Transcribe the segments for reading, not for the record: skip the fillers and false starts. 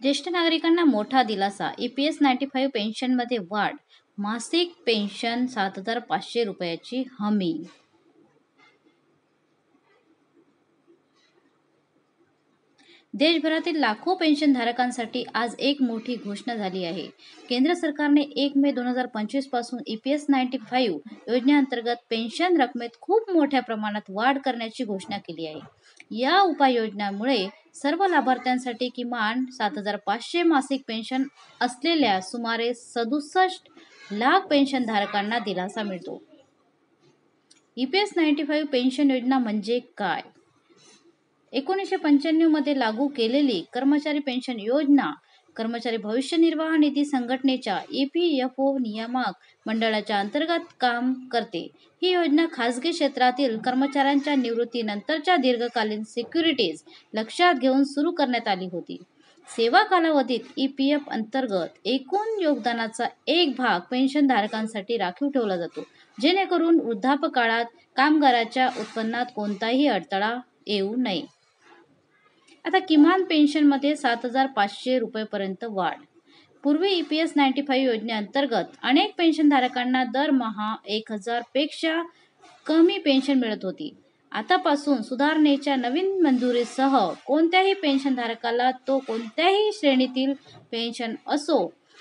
ज्येष्ठ नागरिकांना मोठा दिलासा. EPS 95 पेन्शनमध्ये वाढ. मासिक पेन्शन 7,500 रुपयाची हमी. देशभरातील लाखो पेन्शनधारकांसाठी आज एक मोठी घोषणा झाली आहे. केंद्र सरकारने 1 मे 2025 पासून EPS 95 योजनेअंतर्गत पेन्शन रकमेत खूप मोठ्या प्रमाणात वाढ करण्याची घोषणा केली आहे. या उपाययोजनेमुळे सर्व लाभार्थ्यांसाठी किमान 7,500 मासिक पेन्शन असलेल्या सुमारे 67 लाख पेन्शनधारकांना दिलासा मिळतो. EPS 95 पेन्शन योजना म्हणजे काय? 1995 मध्ये लागू केलेली कर्मचारी पेन्शन योजना कर्मचारी भविष्य निर्वाह निधी संघटनेच्या EPFO नियामक मंडळाच्या अंतर्गत काम करते. ही योजना खासगी क्षेत्रातील कर्मचाऱ्यांच्या निवृत्तीनंतरच्या दीर्घकालीन सिक्युरिटीज लक्षात घेऊन सुरू करण्यात आली होती. सेवा कालावधीत EPF अंतर्गत एकूण योगदानाचा एक भाग पेन्शनधारकांसाठी राखीव ठेवला जातो, जेणेकरून वृद्धापकाळात कामगाराच्या उत्पन्नात कोणताही अडथळा येऊ नये. आता किमान पेन्शनमध्ये 7,500 रुपयेपर्यंत वाढ. पूर्वी EPS 95 योजनेअंतर्गत अनेक पेन्शनधारकांना दरमहा 1,000 पेक्षा कमी पेन्शन मिळत होती. आतापासून सुधारणेच्या नवीन मंजुरीसह कोणत्याही पेन्शनधारकाला तो कोणत्याही श्रेणीतील पेन्शन असो,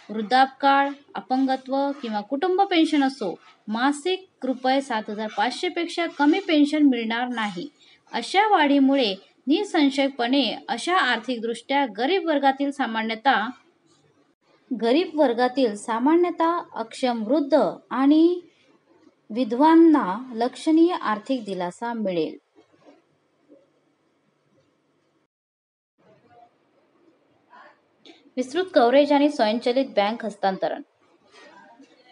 वृद्धापकाळ, अपंगत्व किंवा कुटुंब पेन्शन असो, मासिक ₹7,500 पेक्षा कमी पेन्शन मिळणार नाही. अशा वाढीमुळे निसंशयपणे अशा आर्थिकदृष्ट्या गरीब वर्गातील सामान्यतः अक्षम वृद्ध आणि विधवांना लक्षणीय आर्थिक दिलासा मिळेल. विस्तृत कव्हरेज आणि स्वयंचलित बँक हस्तांतरण.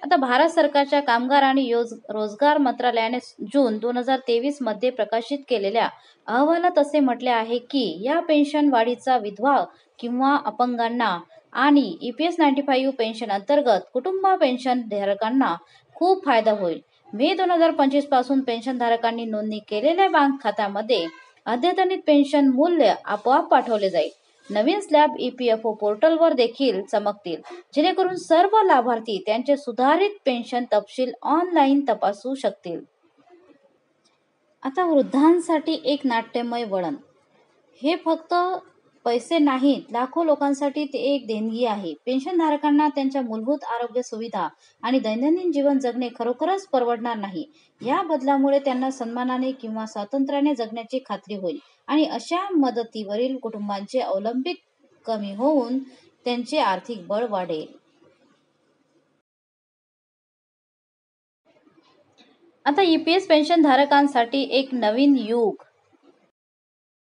आता भारत सरकारच्या कामगार आणि रोजगार मंत्रालयाने जून 2023 मध्ये प्रकाशित केलेल्या अहवालात असे म्हटले आहे की या पेन्शन वाढीचा विधवा किंवा अपंगांना आणि EPS 95 पेन्शन अंतर्गत कुटुंब पेन्शनधारकांना खूप फायदा होईल. मे 2025 पासून पेन्शनधारकांनी नोंदणी केलेल्या बँक खात्यामध्ये अद्यतनित पेन्शन मूल्य आपोआप पाठवले जाईल. नवीन स्लॅब EPFO पोर्टलवर देखील चमकतील, जेणेकरून सर्व लाभार्थी त्यांचे सुधारित पेन्शन तपशील ऑनलाईन तपासू शकतील. आता वृद्धांसाठी एक नाट्यमय वळण. हे फक्त पैसे नाहीत, लाखो लोकांसाठी ते एक देणगी आहे. पेन्शनधारकांना त्यांच्या मूलभूत आरोग्य सुविधा आणि दैनंदिन जीवन जगणे खरोखरच परवडणार नाही. या बदलामुळे त्यांना सन्मानाने किंवा स्वातंत्र्याने जगण्याची खात्री होईल आणि अशा मदतीवरील कुटुंबांचे अवलंबित कमी होऊन त्यांचे आर्थिक बळ वाढेल. आता EPS पेन्शनधारकांसाठी एक नवीन युग.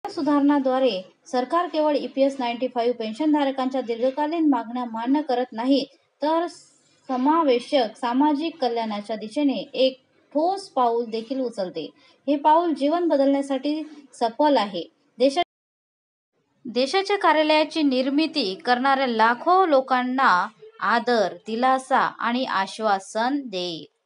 या सुधारणाद्वारे सरकार केवळ EPS 95 पेन्शनधारकांच्या दीर्घकालीन मागण्या मान्य करत नाही, तर समावेशक सामाजिक कल्याणाच्या दिशेने एक ठोस पाऊल देखील उचलते. हे पाऊल जीवन बदलण्यासाठी सफल आहे. देशाच्या कार्यालयाची निर्मिती करणाऱ्या लाखो लोकांना आदर, दिलासा आणि आश्वासन देईल.